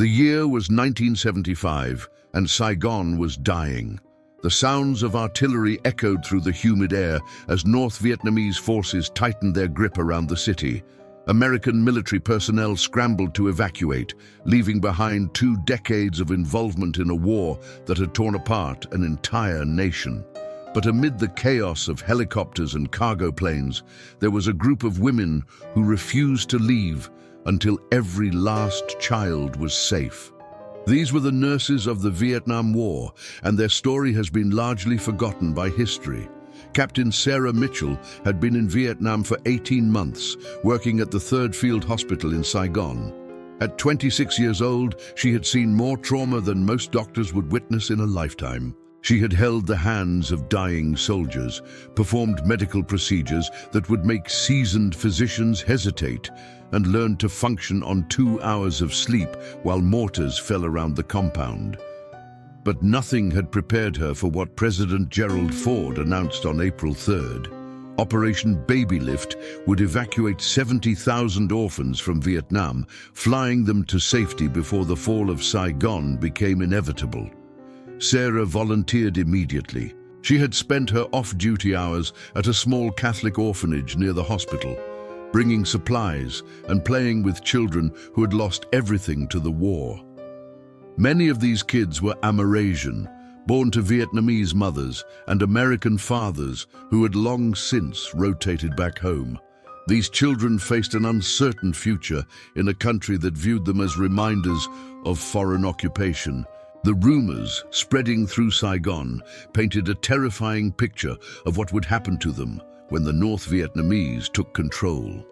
The year was 1975, and Saigon was dying. The sounds of artillery echoed through the humid air as North Vietnamese forces tightened their grip around the city. American military personnel scrambled to evacuate, leaving behind 2 decades of involvement in a war that had torn apart an entire nation. But amid the chaos of helicopters and cargo planes, there was a group of women who refused to leave until every last child was safe. These were the nurses of the Vietnam War, and their story has been largely forgotten by history. Captain Sarah Mitchell had been in Vietnam for 18 months, working at the 3rd Field Hospital in Saigon. At 26 years old, she had seen more trauma than most doctors would witness in a lifetime. She had held the hands of dying soldiers, performed medical procedures that would make seasoned physicians hesitate, and learned to function on 2 hours of sleep while mortars fell around the compound. But nothing had prepared her for what President Gerald Ford announced on April 3rd. Operation Baby Lift would evacuate 70,000 orphans from Vietnam, flying them to safety before the fall of Saigon became inevitable. Sarah volunteered immediately. She had spent her off-duty hours at a small Catholic orphanage near the hospital, bringing supplies and playing with children who had lost everything to the war. Many of these kids were Amerasian, born to Vietnamese mothers and American fathers who had long since rotated back home. These children faced an uncertain future in a country that viewed them as reminders of foreign occupation. The rumors spreading through Saigon painted a terrifying picture of what would happen to them when the North Vietnamese took control.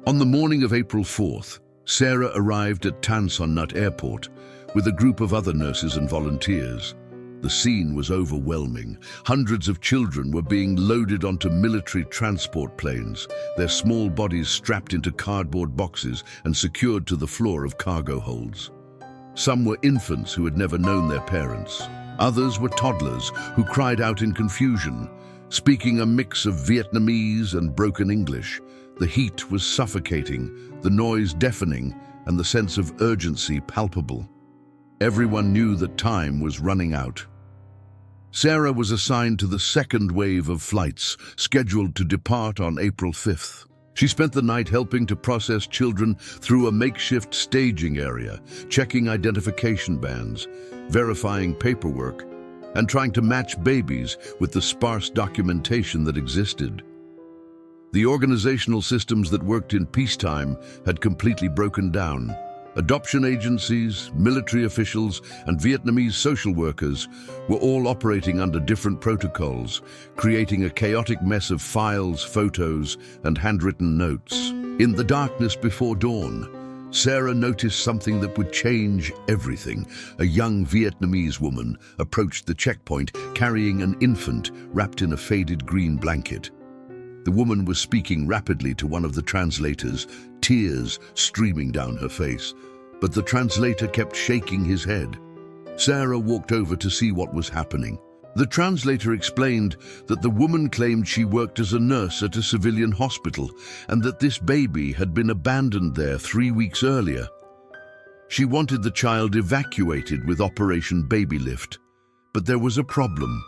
On the morning of April 4th, Sarah arrived at Tan Son Nhut Airport with a group of other nurses and volunteers. The scene was overwhelming. Hundreds of children were being loaded onto military transport planes, their small bodies strapped into cardboard boxes and secured to the floor of cargo holds. Some were infants who had never known their parents. Others were toddlers who cried out in confusion, speaking a mix of Vietnamese and broken English. The heat was suffocating, the noise deafening, and the sense of urgency palpable. Everyone knew that time was running out. Sarah was assigned to the 2nd wave of flights, scheduled to depart on April 5th. She spent the night helping to process children through a makeshift staging area, checking identification bands, verifying paperwork, and trying to match babies with the sparse documentation that existed. The organizational systems that worked in peacetime had completely broken down. Adoption agencies, military officials, and Vietnamese social workers were all operating under different protocols, creating a chaotic mess of files, photos, and handwritten notes. In the darkness before dawn, Sarah noticed something that would change everything. A young Vietnamese woman approached the checkpoint carrying an infant wrapped in a faded green blanket. The woman was speaking rapidly to one of the translators, tears streaming down her face, but the translator kept shaking his head. Sarah walked over to see what was happening. The translator explained that the woman claimed she worked as a nurse at a civilian hospital and that this baby had been abandoned there 3 weeks earlier. She wanted the child evacuated with Operation Baby Lift, but there was a problem.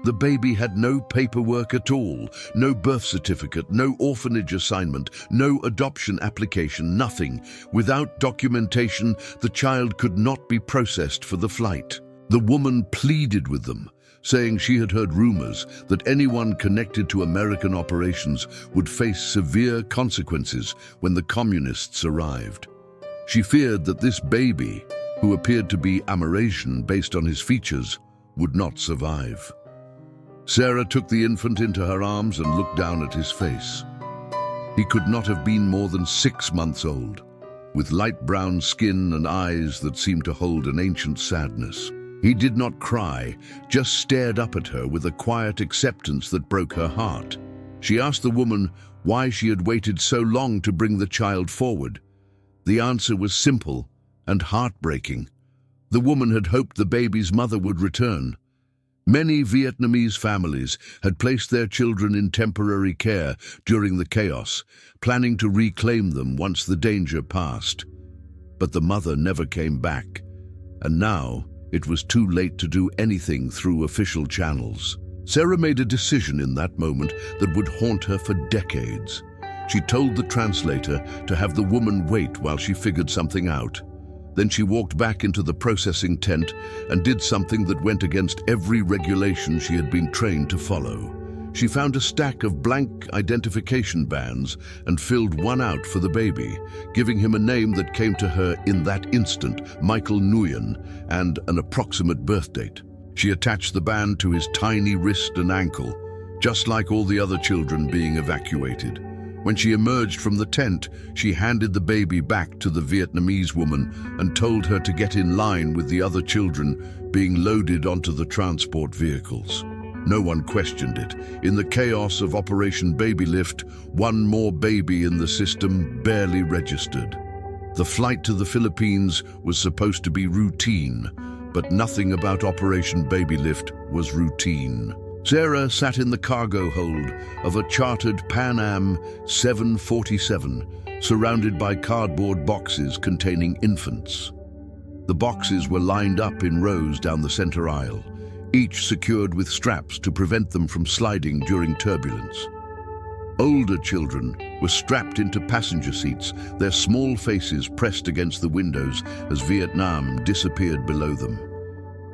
The baby had no paperwork at all, no birth certificate, no orphanage assignment, no adoption application, nothing. Without documentation, the child could not be processed for the flight. The woman pleaded with them, saying she had heard rumors that anyone connected to American operations would face severe consequences when the communists arrived. She feared that this baby, who appeared to be Amerasian based on his features, would not survive. Sarah took the infant into her arms and looked down at his face. He could not have been more than 6 months old, with light brown skin and eyes that seemed to hold an ancient sadness. He did not cry, just stared up at her with a quiet acceptance that broke her heart. She asked the woman why she had waited so long to bring the child forward. The answer was simple and heartbreaking. The woman had hoped the baby's mother would return. Many Vietnamese families had placed their children in temporary care during the chaos, planning to reclaim them once the danger passed. But the mother never came back, and now it was too late to do anything through official channels. Sarah made a decision in that moment that would haunt her for decades. She told the translator to have the woman wait while she figured something out. Then she walked back into the processing tent and did something that went against every regulation she had been trained to follow. She found a stack of blank identification bands and filled one out for the baby, giving him a name that came to her in that instant, Michael Nguyen, and an approximate birth date. She attached the band to his tiny wrist and ankle, just like all the other children being evacuated. When she emerged from the tent, she handed the baby back to the Vietnamese woman and told her to get in line with the other children being loaded onto the transport vehicles. No one questioned it. In the chaos of Operation Baby Lift, one more baby in the system barely registered. The flight to the Philippines was supposed to be routine, but nothing about Operation Baby Lift was routine. Sarah sat in the cargo hold of a chartered Pan Am 747, surrounded by cardboard boxes containing infants. The boxes were lined up in rows down the center aisle, each secured with straps to prevent them from sliding during turbulence. Older children were strapped into passenger seats, their small faces pressed against the windows as Vietnam disappeared below them.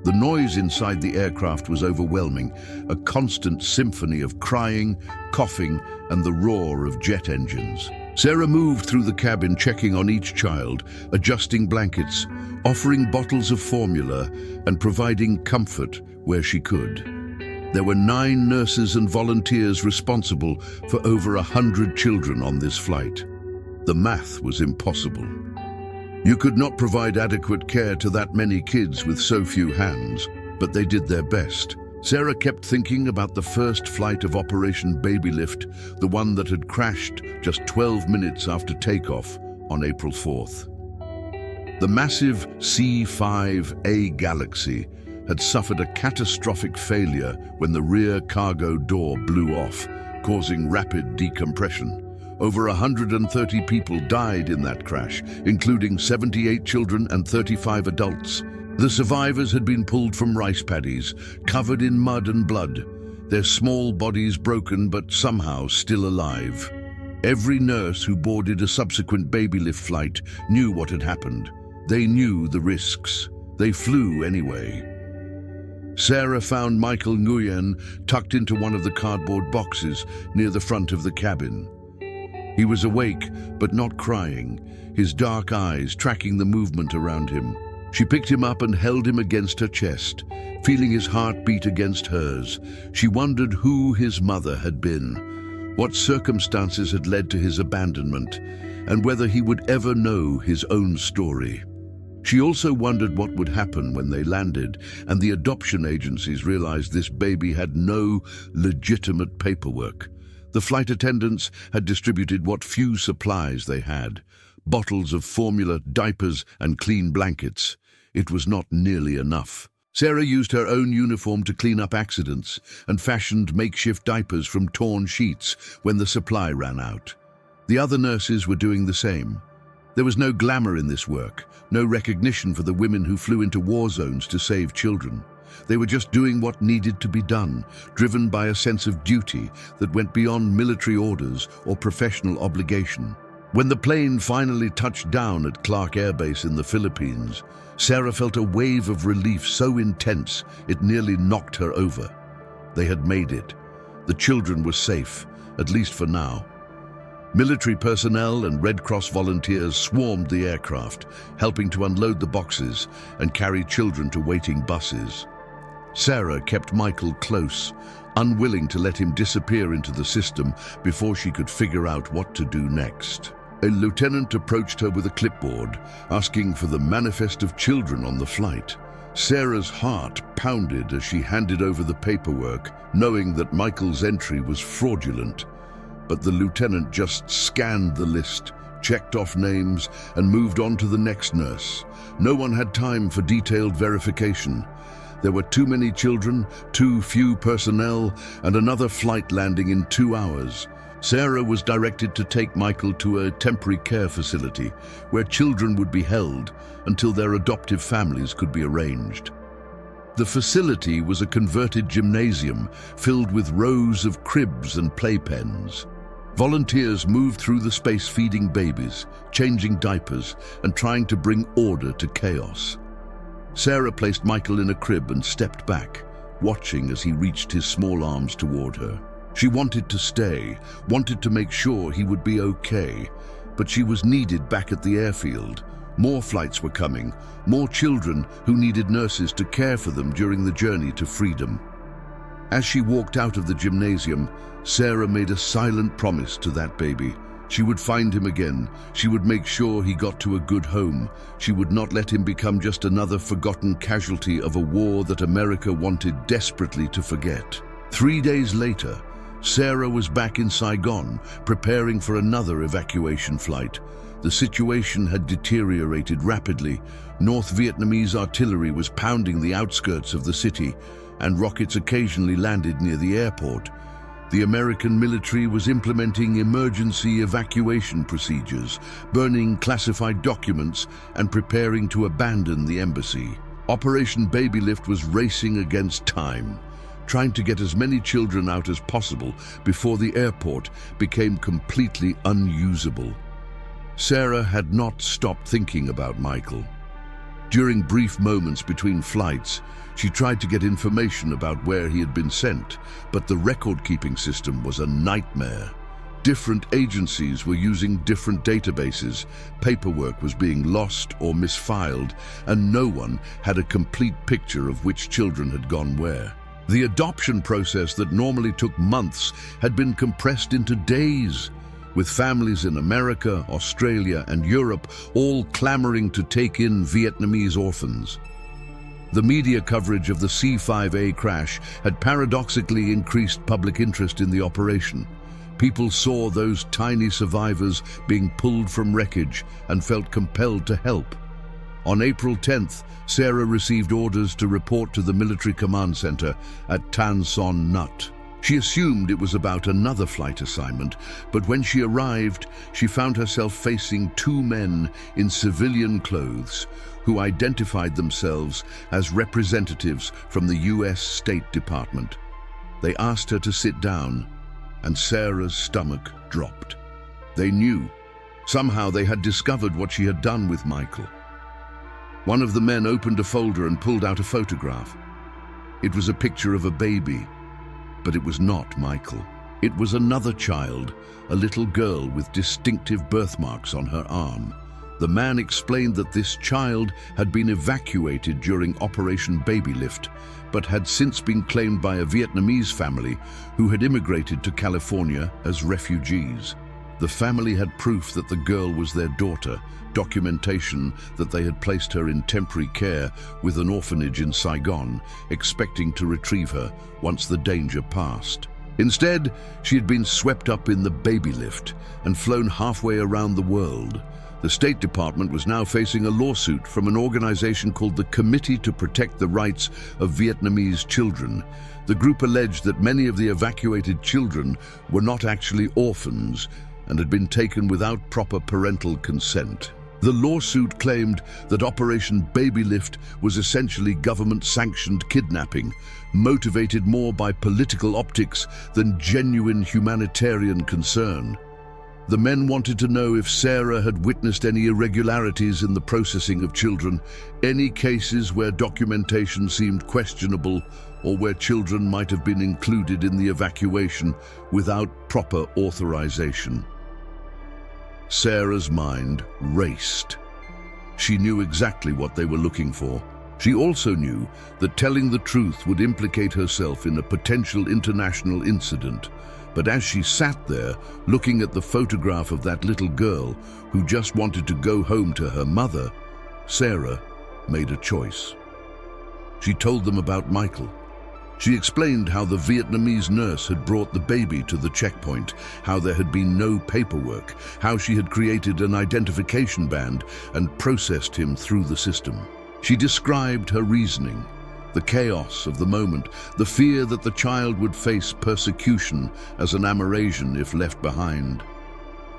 The noise inside the aircraft was overwhelming, a constant symphony of crying, coughing, and the roar of jet engines. Sarah moved through the cabin, checking on each child, adjusting blankets, offering bottles of formula, and providing comfort where she could. There were 9 nurses and volunteers responsible for over 100 children on this flight. The math was impossible. You could not provide adequate care to that many kids with so few hands, but they did their best. Sarah kept thinking about the first flight of Operation Baby Lift, the one that had crashed just 12 minutes after takeoff on April 4th. The massive C-5A Galaxy had suffered a catastrophic failure when the rear cargo door blew off, causing rapid decompression. Over 130 people died in that crash, including 78 children and 35 adults. The survivors had been pulled from rice paddies, covered in mud and blood, their small bodies broken but somehow still alive. Every nurse who boarded a subsequent baby lift flight knew what had happened. They knew the risks. They flew anyway. Sarah found Michael Nguyen tucked into one of the cardboard boxes near the front of the cabin. He was awake, but not crying, his dark eyes tracking the movement around him. She picked him up and held him against her chest, feeling his heart beat against hers. She wondered who his mother had been, what circumstances had led to his abandonment, and whether he would ever know his own story. She also wondered what would happen when they landed and the adoption agencies realized this baby had no legitimate paperwork. The flight attendants had distributed what few supplies they had, bottles of formula, diapers, and clean blankets. It was not nearly enough. Sarah used her own uniform to clean up accidents and fashioned makeshift diapers from torn sheets when the supply ran out. The other nurses were doing the same. There was no glamour in this work, no recognition for the women who flew into war zones to save children. They were just doing what needed to be done, driven by a sense of duty that went beyond military orders or professional obligation. When the plane finally touched down at Clark Air Base in the Philippines, Sarah felt a wave of relief so intense it nearly knocked her over. They had made it. The children were safe, at least for now. Military personnel and Red Cross volunteers swarmed the aircraft, helping to unload the boxes and carry children to waiting buses. Sarah kept Michael close, unwilling to let him disappear into the system before she could figure out what to do next. A lieutenant approached her with a clipboard, asking for the manifest of children on the flight. Sarah's heart pounded as she handed over the paperwork, knowing that Michael's entry was fraudulent. But the lieutenant just scanned the list, checked off names, and moved on to the next nurse. No one had time for detailed verification. There were too many children, too few personnel, and another flight landing in 2 hours. Sarah was directed to take Michael to a temporary care facility where children would be held until their adoptive families could be arranged. The facility was a converted gymnasium filled with rows of cribs and playpens. Volunteers moved through the space feeding babies, changing diapers, and trying to bring order to chaos. Sarah placed Michael in a crib and stepped back, watching as he reached his small arms toward her. She wanted to stay, wanted to make sure he would be okay, but she was needed back at the airfield. More flights were coming, more children who needed nurses to care for them during the journey to freedom. As she walked out of the gymnasium, Sarah made a silent promise to that baby. She would find him again. She would make sure he got to a good home. She would not let him become just another forgotten casualty of a war that America wanted desperately to forget. 3 days later, Sarah was back in Saigon, preparing for another evacuation flight. The situation had deteriorated rapidly. North Vietnamese artillery was pounding the outskirts of the city, and rockets occasionally landed near the airport. The American military was implementing emergency evacuation procedures, burning classified documents, and preparing to abandon the embassy. Operation Baby Lift was racing against time, trying to get as many children out as possible before the airport became completely unusable. Sarah had not stopped thinking about Michael. During brief moments between flights, she tried to get information about where he had been sent, but the record-keeping system was a nightmare. Different agencies were using different databases, paperwork was being lost or misfiled, and no one had a complete picture of which children had gone where. The adoption process that normally took months had been compressed into days, with families in America, Australia, and Europe all clamoring to take in Vietnamese orphans. The media coverage of the C-5A crash had paradoxically increased public interest in the operation. People saw those tiny survivors being pulled from wreckage and felt compelled to help. On April 10th, Sarah received orders to report to the military command center at Tan Son Nhut. She assumed it was about another flight assignment, but when she arrived, she found herself facing 2 men in civilian clothes who identified themselves as representatives from the U.S. State Department. They asked her to sit down, and Sarah's stomach dropped. They knew. Somehow they had discovered what she had done with Michael. One of the men opened a folder and pulled out a photograph. It was a picture of a baby, but it was not Michael. It was another child, a little girl with distinctive birthmarks on her arm. The man explained that this child had been evacuated during Operation Baby Lift, but had since been claimed by a Vietnamese family who had immigrated to California as refugees. The family had proof that the girl was their daughter, documentation that they had placed her in temporary care with an orphanage in Saigon, expecting to retrieve her once the danger passed. Instead, she had been swept up in the Baby Lift and flown halfway around the world. The State Department was now facing a lawsuit from an organization called the Committee to Protect the Rights of Vietnamese Children. The group alleged that many of the evacuated children were not actually orphans and had been taken without proper parental consent. The lawsuit claimed that Operation Baby Lift was essentially government-sanctioned kidnapping, motivated more by political optics than genuine humanitarian concern. The men wanted to know if Sarah had witnessed any irregularities in the processing of children, any cases where documentation seemed questionable, or where children might have been included in the evacuation without proper authorization. Sarah's mind raced. She knew exactly what they were looking for. She also knew that telling the truth would implicate herself in a potential international incident. But as she sat there, looking at the photograph of that little girl who just wanted to go home to her mother, Sarah made a choice. She told them about Michael. She explained how the Vietnamese nurse had brought the baby to the checkpoint, how there had been no paperwork, how she had created an identification band and processed him through the system. She described her reasoning. The chaos of the moment, the fear that the child would face persecution as an Amerasian if left behind.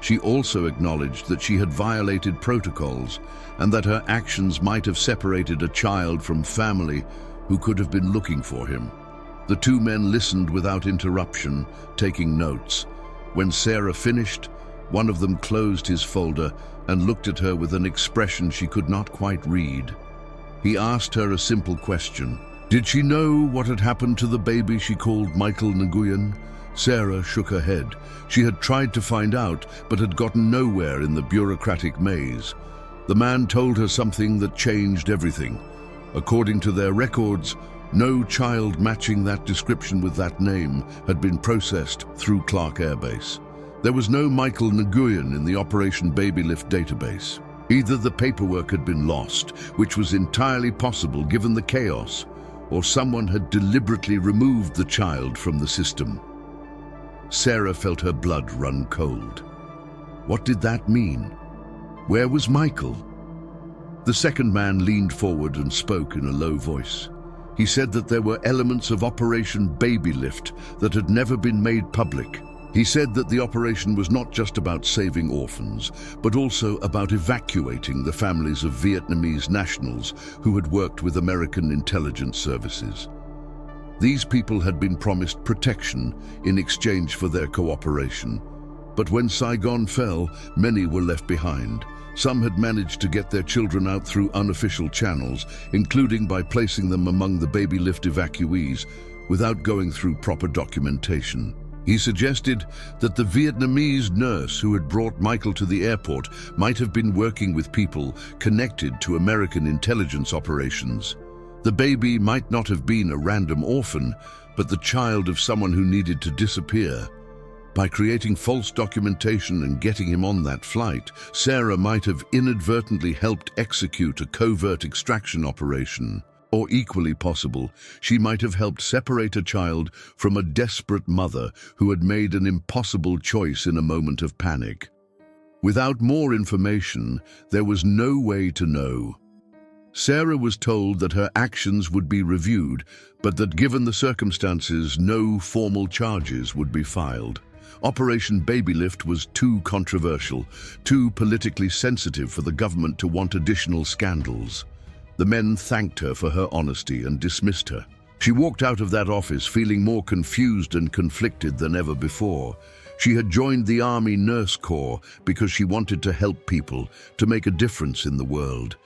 She also acknowledged that she had violated protocols and that her actions might have separated a child from family who could have been looking for him. The two men listened without interruption, taking notes. When Sarah finished, one of them closed his folder and looked at her with an expression she could not quite read. He asked her a simple question. Did she know what had happened to the baby she called Michael Nguyen? Sarah shook her head. She had tried to find out, but had gotten nowhere in the bureaucratic maze. The man told her something that changed everything. According to their records, no child matching that description with that name had been processed through Clark Air Base. There was no Michael Nguyen in the Operation Babylift database. Either the paperwork had been lost, which was entirely possible given the chaos, or someone had deliberately removed the child from the system. Sarah felt her blood run cold. What did that mean? Where was Michael? The second man leaned forward and spoke in a low voice. He said that there were elements of Operation Babylift that had never been made public. He said that the operation was not just about saving orphans, but also about evacuating the families of Vietnamese nationals who had worked with American intelligence services. These people had been promised protection in exchange for their cooperation. But when Saigon fell, many were left behind. Some had managed to get their children out through unofficial channels, including by placing them among the Babylift evacuees, without going through proper documentation. He suggested that the Vietnamese nurse who had brought Michael to the airport might have been working with people connected to American intelligence operations. The baby might not have been a random orphan, but the child of someone who needed to disappear. By creating false documentation and getting him on that flight, Sarah might have inadvertently helped execute a covert extraction operation. Or equally possible, she might have helped separate a child from a desperate mother who had made an impossible choice in a moment of panic. Without more information, there was no way to know. Sarah was told that her actions would be reviewed, but that given the circumstances, no formal charges would be filed. Operation Babylift was too controversial, too politically sensitive for the government to want additional scandals. The men thanked her for her honesty and dismissed her. She walked out of that office feeling more confused and conflicted than ever before. She had joined the Army Nurse Corps because she wanted to help people, to make a difference in the world.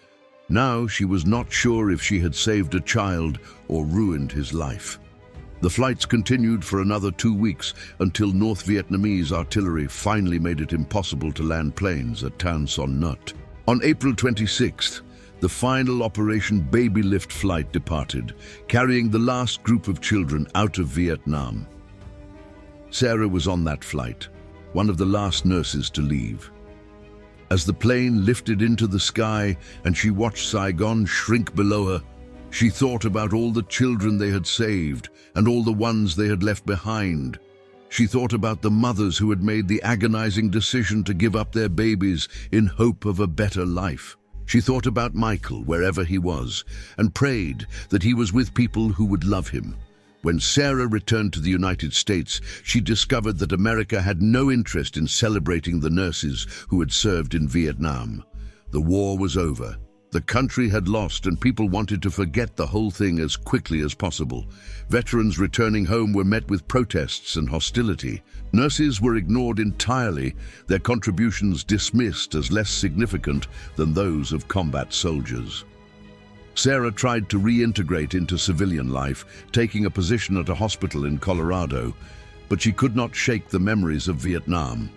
Now she was not sure if she had saved a child or ruined his life. The flights continued for another 2 weeks until North Vietnamese artillery finally made it impossible to land planes at Tan Son Nhut. On April 26th, the final Operation Babylift flight departed, carrying the last group of children out of Vietnam. Sarah was on that flight, one of the last nurses to leave. As the plane lifted into the sky and she watched Saigon shrink below her, she thought about all the children they had saved and all the ones they had left behind. She thought about the mothers who had made the agonizing decision to give up their babies in hope of a better life. She thought about Michael wherever he was and prayed that he was with people who would love him. When Sarah returned to the United States, she discovered that America had no interest in celebrating the nurses who had served in Vietnam. The war was over. The country had lost and people wanted to forget the whole thing as quickly as possible. Veterans returning home were met with protests and hostility. Nurses were ignored entirely, their contributions dismissed as less significant than those of combat soldiers. Sarah tried to reintegrate into civilian life, taking a position at a hospital in Colorado, but she could not shake the memories of Vietnam.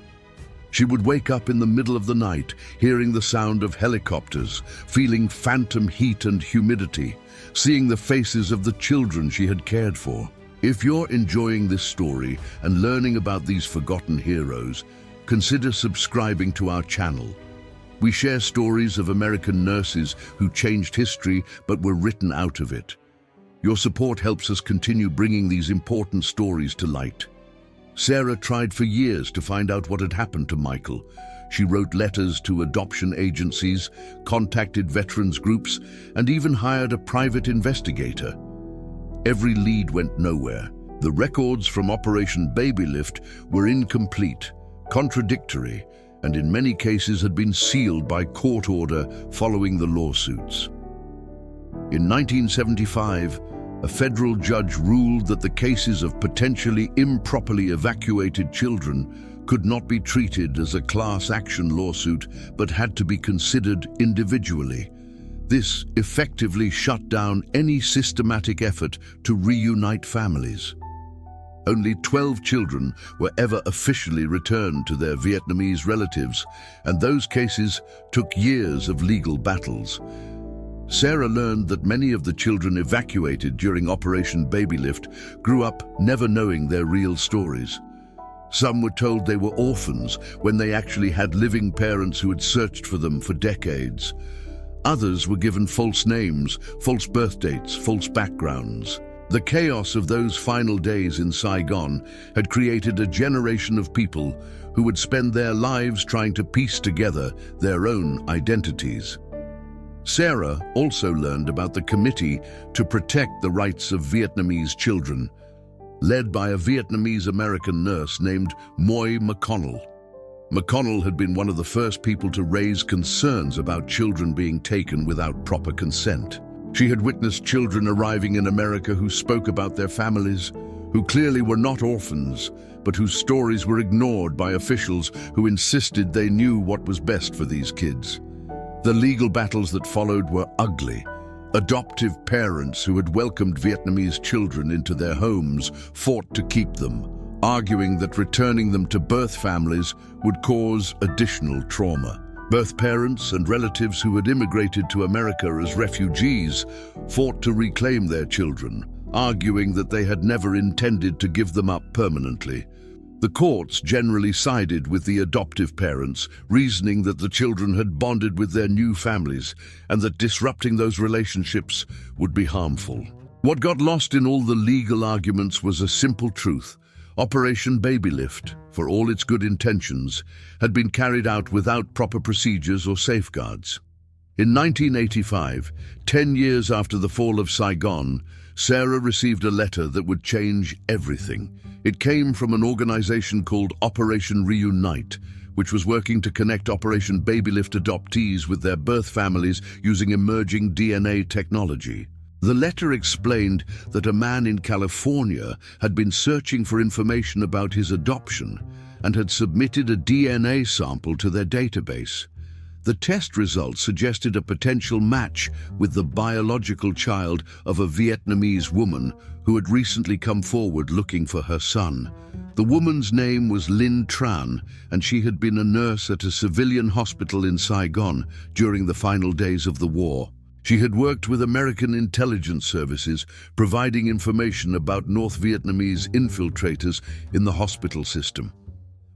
She would wake up in the middle of the night, hearing the sound of helicopters, feeling phantom heat and humidity, seeing the faces of the children she had cared for. If you're enjoying this story and learning about these forgotten heroes, consider subscribing to our channel. We share stories of American nurses who changed history but were written out of it. Your support helps us continue bringing these important stories to light. Sarah tried for years to find out what had happened to Michael. She wrote letters to adoption agencies, contacted veterans groups, and even hired a private investigator. every lead went nowhere. The records from Operation Babylift were incomplete, contradictory, and in many cases had been sealed by court order following the lawsuits. In 1975, a federal judge ruled that the cases of potentially improperly evacuated children could not be treated as a class action lawsuit but had to be considered individually. This effectively shut down any systematic effort to reunite families. Only 12 children were ever officially returned to their Vietnamese relatives, and those cases took years of legal battles. Sarah learned that many of the children evacuated during Operation Babylift grew up never knowing their real stories. Some were told they were orphans when they actually had living parents who had searched for them for decades. Others were given false names, false birth dates, false backgrounds. The chaos of those final days in Saigon had created a generation of people who would spend their lives trying to piece together their own identities. Sarah also learned about the Committee to Protect the Rights of Vietnamese Children, led by a Vietnamese-American nurse named Moy McConnell. McConnell had been one of the first people to raise concerns about children being taken without proper consent. She had witnessed children arriving in America who spoke about their families, who clearly were not orphans, but whose stories were ignored by officials who insisted they knew what was best for these kids. The legal battles that followed were ugly. Adoptive parents who had welcomed Vietnamese children into their homes fought to keep them, arguing that returning them to birth families would cause additional trauma. Birth parents and relatives who had immigrated to America as refugees fought to reclaim their children, arguing that they had never intended to give them up permanently. The courts generally sided with the adoptive parents, reasoning that the children had bonded with their new families and that disrupting those relationships would be harmful. What got lost in all the legal arguments was a simple truth. Operation Babylift, for all its good intentions, had been carried out without proper procedures or safeguards. In 1985, 10 years after the fall of Saigon, Sarah received a letter that would change everything. It came from an organization called Operation Reunite, which was working to connect Operation Babylift adoptees with their birth families using emerging DNA technology. The letter explained that a man in California had been searching for information about his adoption and had submitted a DNA sample to their database. The test results suggested a potential match with the biological child of a Vietnamese woman who had recently come forward looking for her son. The woman's name was Linh Tran, and she had been a nurse at a civilian hospital in Saigon during the final days of the war. She had worked with American intelligence services, providing information about North Vietnamese infiltrators in the hospital system.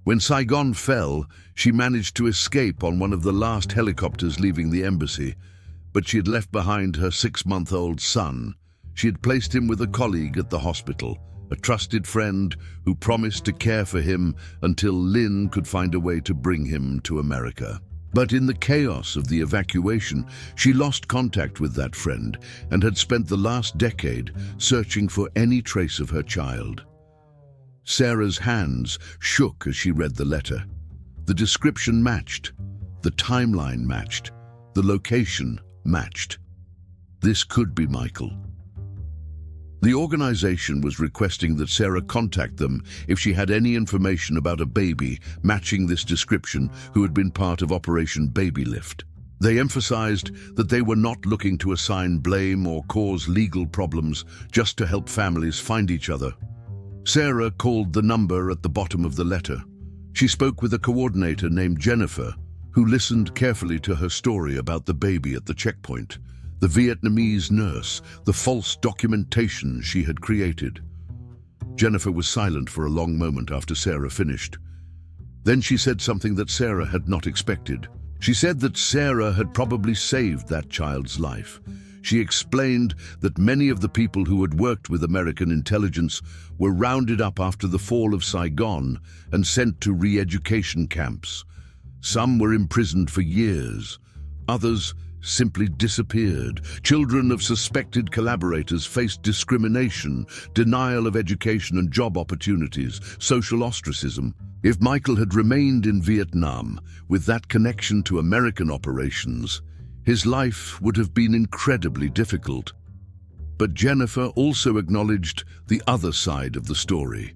When Saigon fell, she managed to escape on one of the last helicopters leaving the embassy, but she had left behind her 6-month-old son. She had placed him with a colleague at the hospital, a trusted friend who promised to care for him until Linh could find a way to bring him to America. But in the chaos of the evacuation, she lost contact with that friend and had spent the last decade searching for any trace of her child. Sarah's hands shook as she read the letter. The description matched, the timeline matched, the location matched. This could be Michael. The organization was requesting that Sarah contact them if she had any information about a baby matching this description who had been part of Operation Babylift. They emphasized that they were not looking to assign blame or cause legal problems, just to help families find each other. Sarah called the number at the bottom of the letter. She spoke with a coordinator named Jennifer, who listened carefully to her story about the baby at the checkpoint, the Vietnamese nurse, the false documentation she had created. Jennifer was silent for a long moment after Sarah finished. Then she said something that Sarah had not expected. She said that Sarah had probably saved that child's life. She explained that many of the people who had worked with American intelligence were rounded up after the fall of Saigon and sent to re-education camps. Some were imprisoned for years. Others simply disappeared. Children of suspected collaborators faced discrimination, denial of education and job opportunities, social ostracism. If Michael had remained in Vietnam with that connection to American operations, his life would have been incredibly difficult. But Jennifer also acknowledged the other side of the story.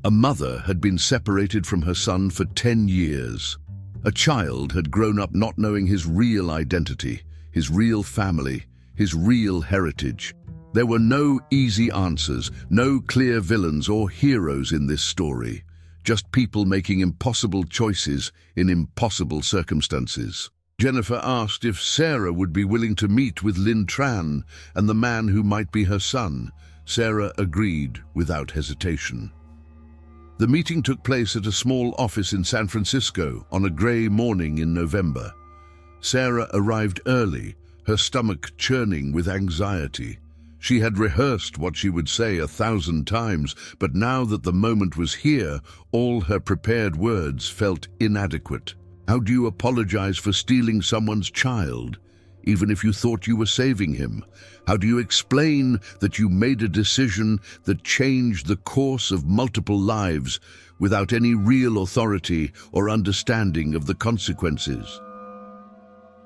A mother had been separated from her son for 10 years. A child had grown up not knowing his real identity, his real family, his real heritage. There were no easy answers, no clear villains or heroes in this story, just people making impossible choices in impossible circumstances. Jennifer asked if Sarah would be willing to meet with Linh Tran and the man who might be her son. Sarah agreed without hesitation. The meeting took place at a small office in San Francisco on a gray morning in November. Sarah arrived early, her stomach churning with anxiety. She had rehearsed what she would say 1,000 times, but now that the moment was here, all her prepared words felt inadequate. How do you apologize for stealing someone's child, even if you thought you were saving him? How do you explain that you made a decision that changed the course of multiple lives without any real authority or understanding of the consequences?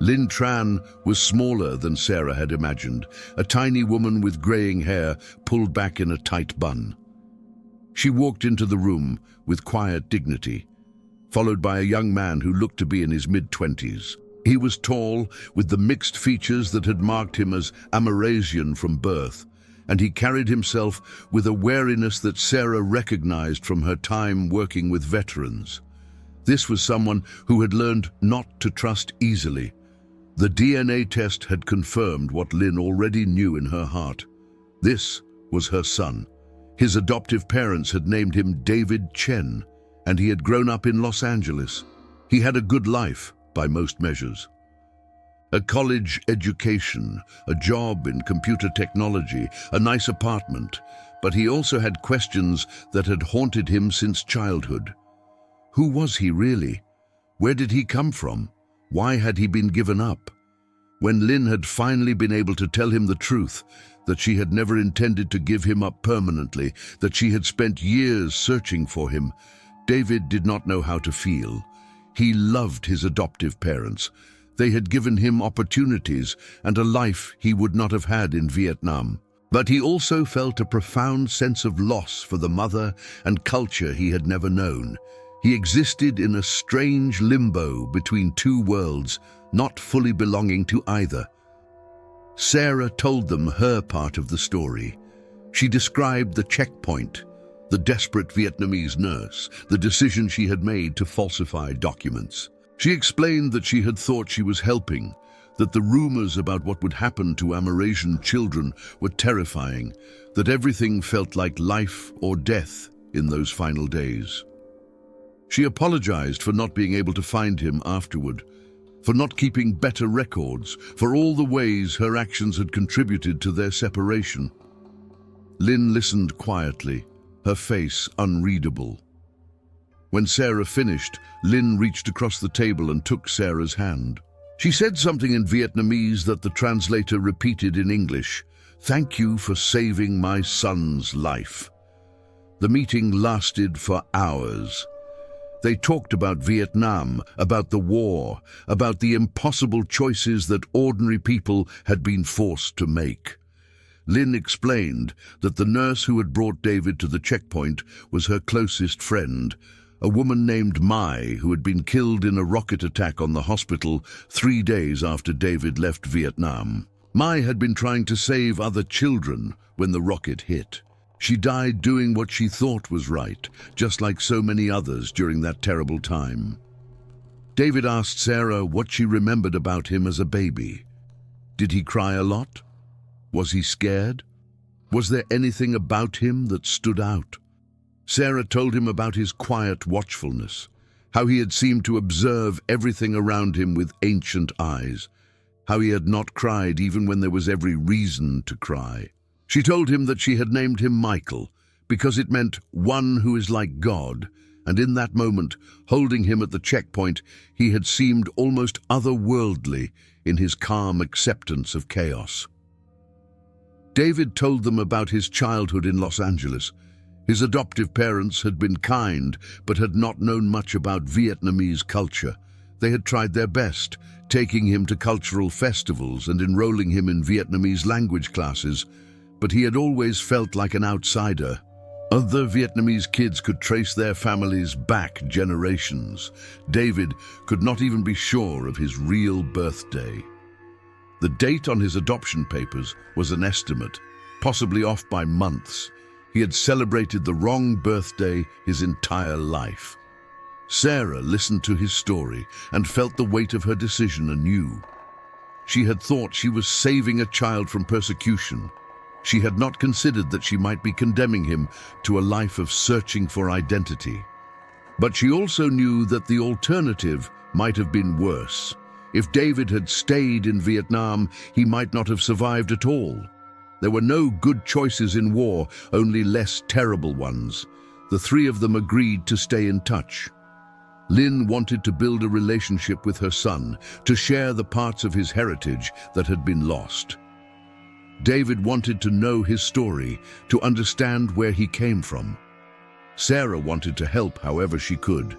Linh Tran was smaller than Sarah had imagined, a tiny woman with graying hair pulled back in a tight bun. She walked into the room with quiet dignity, followed by a young man who looked to be in his mid-20s. He was tall, with the mixed features that had marked him as Amerasian from birth, and he carried himself with a wariness that Sarah recognized from her time working with veterans. This was someone who had learned not to trust easily. The DNA test had confirmed what Linh already knew in her heart. This was her son. His adoptive parents had named him David Chen, and he had grown up in Los Angeles. He had a good life, by most measures. A college education, a job in computer technology, a nice apartment, but he also had questions that had haunted him since childhood. Who was he really? Where did he come from? Why had he been given up? When Linh had finally been able to tell him the truth, that she had never intended to give him up permanently, that she had spent years searching for him, David did not know how to feel. He loved his adoptive parents. They had given him opportunities and a life he would not have had in Vietnam. But he also felt a profound sense of loss for the mother and culture he had never known. He existed in a strange limbo between two worlds, not fully belonging to either. Sarah told them her part of the story. She described the checkpoint, the desperate Vietnamese nurse, the decision she had made to falsify documents. She explained that she had thought she was helping, that the rumors about what would happen to Amerasian children were terrifying, that everything felt like life or death in those final days. She apologized for not being able to find him afterward, for not keeping better records, for all the ways her actions had contributed to their separation. Linh listened quietly, her face unreadable. When Sarah finished, Linh reached across the table and took Sarah's hand. She said something in Vietnamese that the translator repeated in English. "Thank you for saving my son's life." The meeting lasted for hours. They talked about Vietnam, about the war, about the impossible choices that ordinary people had been forced to make. Linh explained that the nurse who had brought David to the checkpoint was her closest friend, a woman named Mai who had been killed in a rocket attack on the hospital 3 days after David left Vietnam. Mai had been trying to save other children when the rocket hit. She died doing what she thought was right, just like so many others during that terrible time. David asked Sarah what she remembered about him as a baby. Did he cry a lot? Was he scared? Was there anything about him that stood out? Sarah told him about his quiet watchfulness, how he had seemed to observe everything around him with ancient eyes, how he had not cried even when there was every reason to cry. She told him that she had named him Michael because it meant one who is like God, and in that moment, holding him at the checkpoint, he had seemed almost otherworldly, in his calm acceptance of chaos. David told them about his childhood in Los Angeles. His adoptive parents had been kind, but had not known much about Vietnamese culture. They had tried their best, taking him to cultural festivals and enrolling him in Vietnamese language classes, but he had always felt like an outsider. Other Vietnamese kids could trace their families back generations. David could not even be sure of his real birthday. The date on his adoption papers was an estimate, possibly off by months. He had celebrated the wrong birthday his entire life. Sarah listened to his story and felt the weight of her decision anew. She had thought she was saving a child from persecution. She had not considered that she might be condemning him to a life of searching for identity. But she also knew that the alternative might have been worse. If David had stayed in Vietnam, he might not have survived at all. There were no good choices in war, only less terrible ones. The three of them agreed to stay in touch. Lynn wanted to build a relationship with her son, to share the parts of his heritage that had been lost. David wanted to know his story, to understand where he came from. Sarah wanted to help however she could,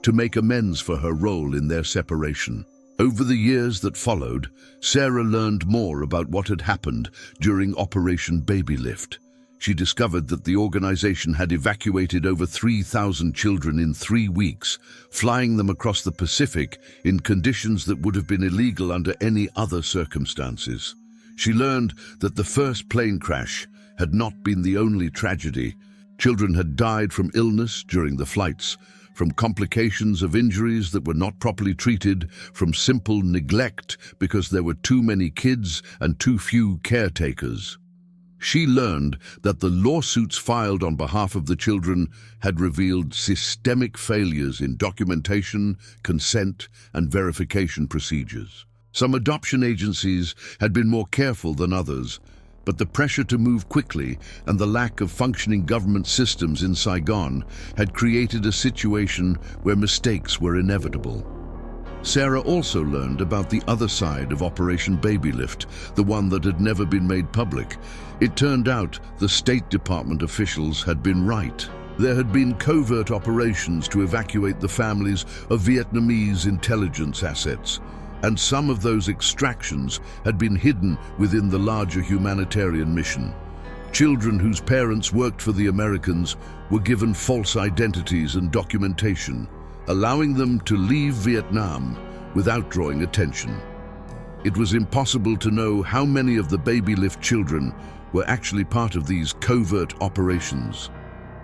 to make amends for her role in their separation. Over the years that followed, Sarah learned more about what had happened during Operation Baby Lift. She discovered that the organization had evacuated over 3,000 children in 3 weeks, flying them across the Pacific in conditions that would have been illegal under any other circumstances. She learned that the first plane crash had not been the only tragedy. Children had died from illness during the flights, from complications of injuries that were not properly treated, from simple neglect because there were too many kids and too few caretakers. She learned that the lawsuits filed on behalf of the children had revealed systemic failures in documentation, consent, and verification procedures. Some adoption agencies had been more careful than others, but the pressure to move quickly and the lack of functioning government systems in Saigon had created a situation where mistakes were inevitable. Sarah also learned about the other side of Operation Baby Lift, the one that had never been made public. It turned out the State Department officials had been right. There had been covert operations to evacuate the families of Vietnamese intelligence assets, and some of those extractions had been hidden within the larger humanitarian mission. Children whose parents worked for the Americans were given false identities and documentation, allowing them to leave Vietnam without drawing attention. It was impossible to know how many of the Baby Lift children were actually part of these covert operations.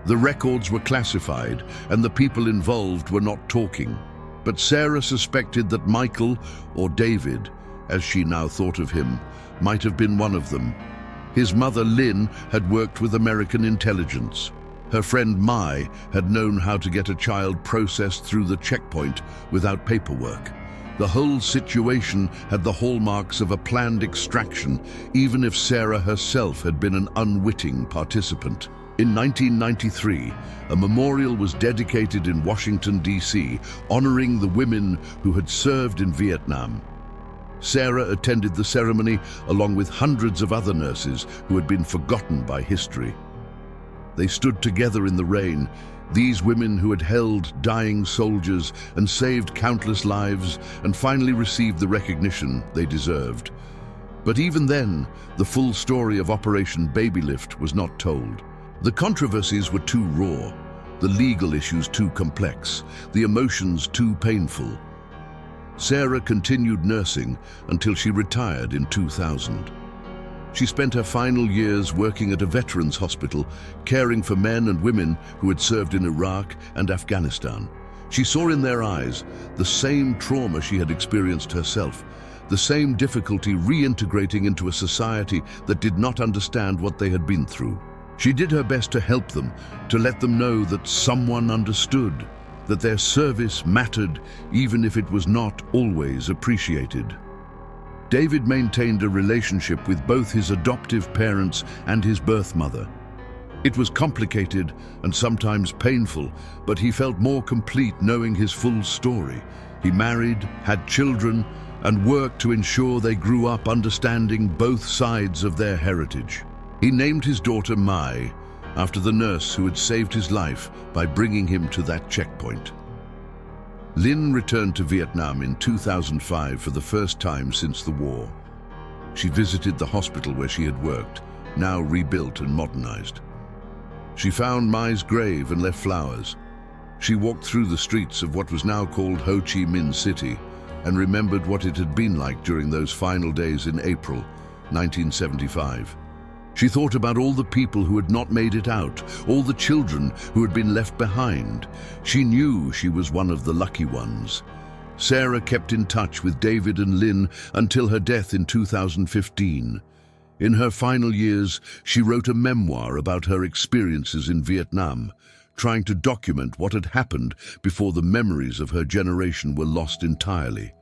The records were classified, and the people involved were not talking. But Sarah suspected that Michael, or David, as she now thought of him, might have been one of them. His mother, Lynn, had worked with American intelligence. Her friend Mai had known how to get a child processed through the checkpoint without paperwork. The whole situation had the hallmarks of a planned extraction, even if Sarah herself had been an unwitting participant. In 1993, a memorial was dedicated in Washington, D.C., honoring the women who had served in Vietnam. Sarah attended the ceremony along with hundreds of other nurses who had been forgotten by history. They stood together in the rain, these women who had held dying soldiers and saved countless lives and finally received the recognition they deserved. But even then, the full story of Operation Baby Lift was not told. The controversies were too raw, the legal issues too complex, the emotions too painful. Sarah continued nursing until she retired in 2000. She spent her final years working at a veterans hospital, caring for men and women who had served in Iraq and Afghanistan. She saw in their eyes the same trauma she had experienced herself, the same difficulty reintegrating into a society that did not understand what they had been through. She did her best to help them, to let them know that someone understood, that their service mattered even if it was not always appreciated. David maintained a relationship with both his adoptive parents and his birth mother. It was complicated and sometimes painful, but he felt more complete knowing his full story. He married, had children, and worked to ensure they grew up understanding both sides of their heritage. He named his daughter Mai after the nurse who had saved his life by bringing him to that checkpoint. Linh returned to Vietnam in 2005 for the first time since the war. She visited the hospital where she had worked, now rebuilt and modernized. She found Mai's grave and left flowers. She walked through the streets of what was now called Ho Chi Minh City and remembered what it had been like during those final days in April 1975. She thought about all the people who had not made it out, all the children who had been left behind. She knew she was one of the lucky ones. Sarah kept in touch with David and Linh until her death in 2015. In her final years, she wrote a memoir about her experiences in Vietnam, trying to document what had happened before the memories of her generation were lost entirely.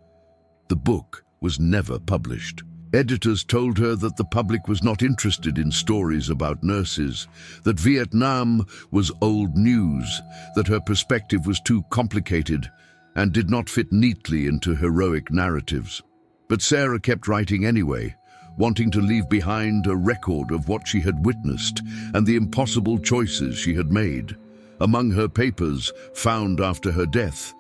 The book was never published. Editors told her that the public was not interested in stories about nurses, that Vietnam was old news, that her perspective was too complicated and did not fit neatly into heroic narratives. But Sarah kept writing anyway, wanting to leave behind a record of what she had witnessed and the impossible choices she had made. Among her papers, found after her death,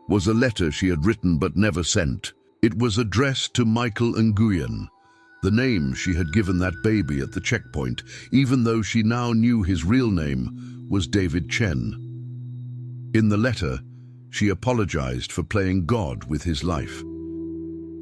was a letter she had written but never sent. It was addressed to Michael Nguyen, the name she had given that baby at the checkpoint, even though she now knew his real name was David Chen. In the letter, she apologized for playing God with his life.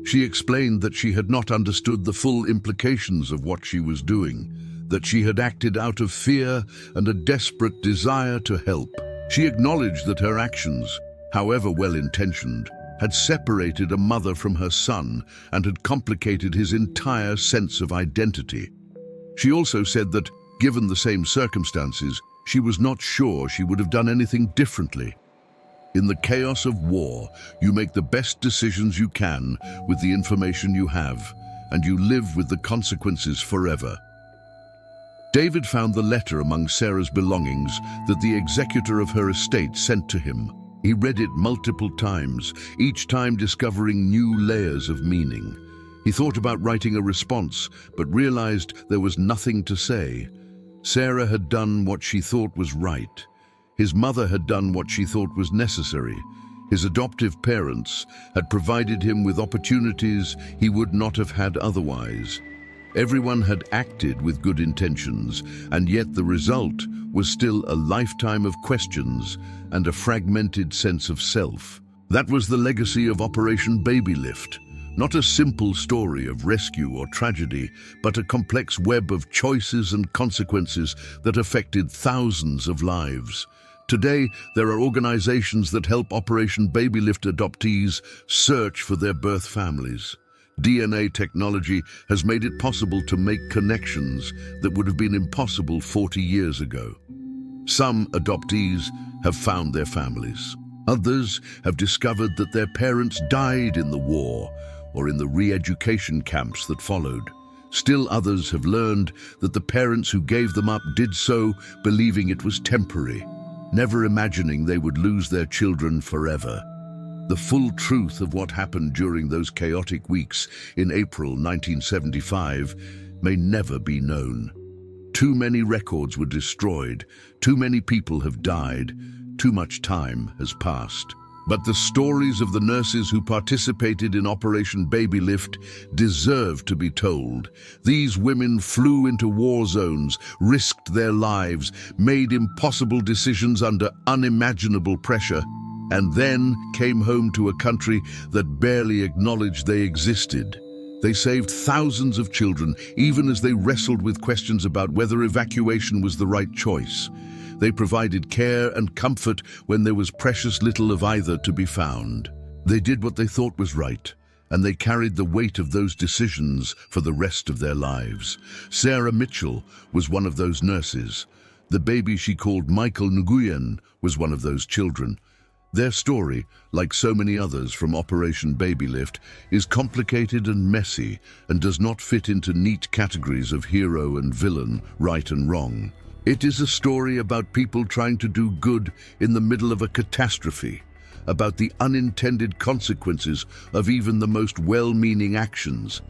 She explained that she had not understood the full implications of what she was doing, that she had acted out of fear and a desperate desire to help. She acknowledged that her actions, however well-intentioned, had separated a mother from her son and had complicated his entire sense of identity. She also said that, given the same circumstances, she was not sure she would have done anything differently. In the chaos of war, you make the best decisions you can with the information you have, and you live with the consequences forever. David found the letter among Sarah's belongings that the executor of her estate sent to him. He read it multiple times, each time discovering new layers of meaning. He thought about writing a response, but realized there was nothing to say. Sarah had done what she thought was right. His mother had done what she thought was necessary. His adoptive parents had provided him with opportunities he would not have had otherwise. Everyone had acted with good intentions, and yet the result was still a lifetime of questions and a fragmented sense of self. That was the legacy of Operation Baby Lift. Not a simple story of rescue or tragedy, but a complex web of choices and consequences that affected thousands of lives. Today, there are organizations that help Operation Baby Lift adoptees search for their birth families. DNA technology has made it possible to make connections that would have been impossible 40 years ago. Some adoptees have found their families. Others have discovered that their parents died in the war or in the re-education camps that followed. Still others have learned that the parents who gave them up did so believing it was temporary, never imagining they would lose their children forever. The full truth of what happened during those chaotic weeks in April 1975 may never be known. Too many records were destroyed, too many people have died, too much time has passed. But the stories of the nurses who participated in Operation Baby Lift deserve to be told. These women flew into war zones, risked their lives, made impossible decisions under unimaginable pressure, and then came home to a country that barely acknowledged they existed. They saved thousands of children, even as they wrestled with questions about whether evacuation was the right choice. They provided care and comfort when there was precious little of either to be found. They did what they thought was right, and they carried the weight of those decisions for the rest of their lives. Sarah Mitchell was one of those nurses. The baby she called Michael Nguyen was one of those children. Their story, like so many others from Operation Baby Lift, is complicated and messy and does not fit into neat categories of hero and villain, right and wrong. It is a story about people trying to do good in the middle of a catastrophe, about the unintended consequences of even the most well-meaning actions,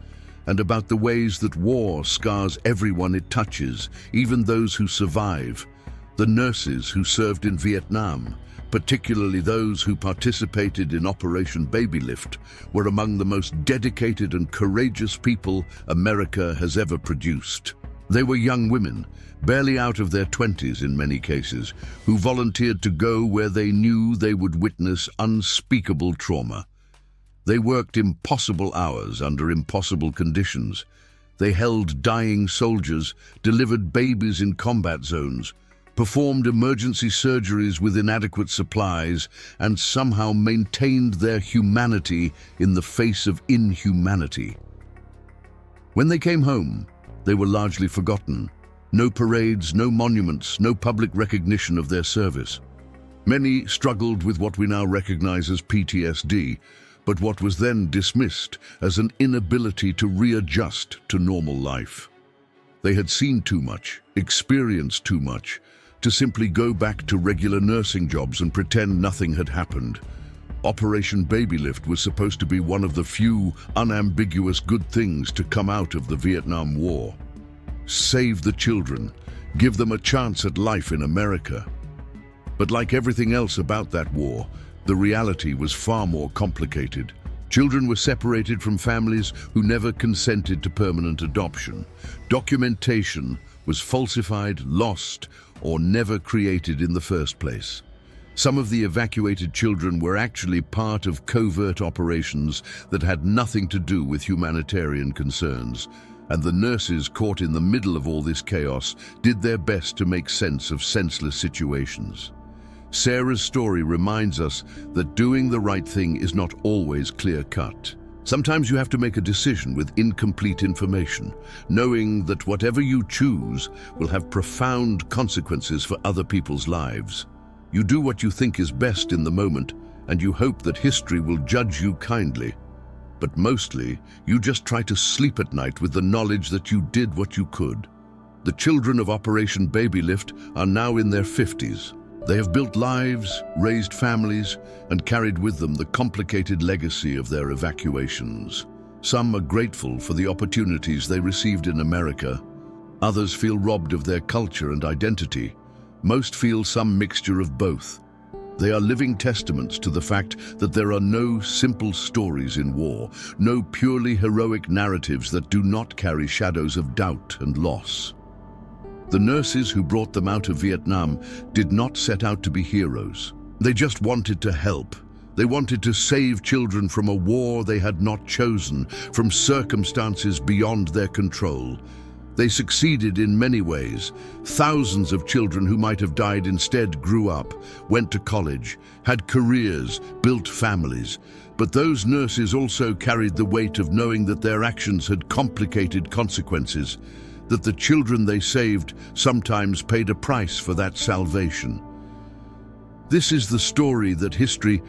and about the ways that war scars everyone it touches, even those who survive. The nurses who served in Vietnam, particularly those who participated in Operation Baby Lift, were among the most dedicated and courageous people America has ever produced. They were young women, barely out of their 20s in many cases, who volunteered to go where they knew they would witness unspeakable trauma. They worked impossible hours under impossible conditions. They held dying soldiers, delivered babies in combat zones, performed emergency surgeries with inadequate supplies, and somehow maintained their humanity in the face of inhumanity. When they came home, they were largely forgotten. No parades, no monuments, no public recognition of their service. Many struggled with what we now recognize as PTSD, but what was then dismissed as an inability to readjust to normal life. They had seen too much, experienced too much, to simply go back to regular nursing jobs and pretend nothing had happened. Operation Baby Lift was supposed to be one of the few unambiguous good things to come out of the Vietnam War. Save the children, give them a chance at life in America. But like everything else about that war, the reality was far more complicated. Children were separated from families who never consented to permanent adoption. Documentation was falsified, lost, or never created in the first place. Some of the evacuated children were actually part of covert operations that had nothing to do with humanitarian concerns, and the nurses caught in the middle of all this chaos did their best to make sense of senseless situations. Sarah's story reminds us that doing the right thing is not always clear-cut. Sometimes you have to make a decision with incomplete information, knowing that whatever you choose will have profound consequences for other people's lives. You do what you think is best in the moment, and you hope that history will judge you kindly. But mostly, you just try to sleep at night with the knowledge that you did what you could. The children of Operation Baby Lift are now in their 50s. They have built lives, raised families, and carried with them the complicated legacy of their evacuations. Some are grateful for the opportunities they received in America. Others feel robbed of their culture and identity. Most feel some mixture of both. They are living testaments to the fact that there are no simple stories in war, no purely heroic narratives that do not carry shadows of doubt and loss. The nurses who brought them out of Vietnam did not set out to be heroes. They just wanted to help. They wanted to save children from a war they had not chosen, from circumstances beyond their control. They succeeded in many ways. Thousands of children who might have died instead grew up, went to college, had careers, built families. But those nurses also carried the weight of knowing that their actions had complicated consequences, that the children they saved sometimes paid a price for that salvation. This is the story that history